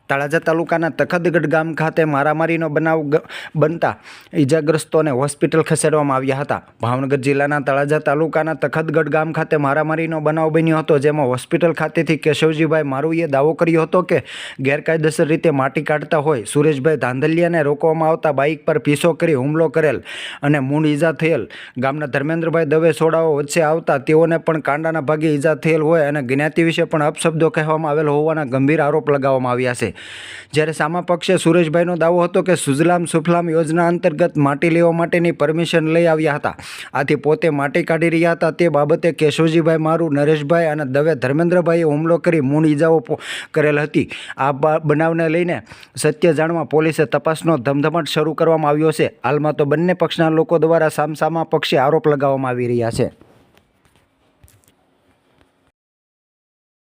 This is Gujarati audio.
તળાજા તાલુકાના તખતગઢ ગામ ખાતે મારામારીનો બનાવ બનતા ઈજાગ્રસ્તોને હોસ્પિટલ ખસેડવામાં આવ્યા હતા। ભાવનગર જિલ્લાના તળાજા તાલુકાના તખતગઢ ગામ ખાતે મારામારીનો બનાવ બન્યો હતો, જેમાં હોસ્પિટલ ખાતેથી કેશવજીભાઈ મારુએ દાવો કર્યો હતો કે ગેરકાયદેસર રીતે માટી કાઢતા હોય સુરેશભાઈ ધાંધલિયાને રોકવામાં આવતા બાઇક પર પીછો કરી હુમલો કરેલ અને મૂળ ઈજા થયેલ। ગામના ધર્મેન્દ્રભાઈ દવે સોડાઓ વચ્ચે આવતા તેઓને પણ કાંડાના ભાગે ઈજા થયેલ હોય અને જ્ઞાતિ વિશે પણ અપશબ્દો કહેવામાં આવેલ હોવાના ગંભીર આરોપ લગાવવામાં આવ્યા છે। જ્યારે સામા પક્ષે સુરેશભાઈનો દાવો હતો કે સુજલામ સુફલામ યોજના અંતર્ગત માટી લેવા માટેની પરમિશન લઈ આવ્યા હતા, આથી પોતે માટી કાઢી રહ્યા હતા। તે બાબતે કેશવજીભાઈ મારુ, નરેશભાઈ અને દવે ધર્મેન્દ્રભાઈએ હુમલો કરી મૂળ ઈજાઓ કરેલ હતી। આ બનાવને લઈને સત્ય જાણવા પોલીસે તપાસનો ધમધમાટ શરૂ કરવામાં આવ્યો છે। હાલમાં તો બંને પક્ષના લોકો દ્વારા સામસામા પક્ષે આરોપ લગાવવામાં આવી રહ્યા છે।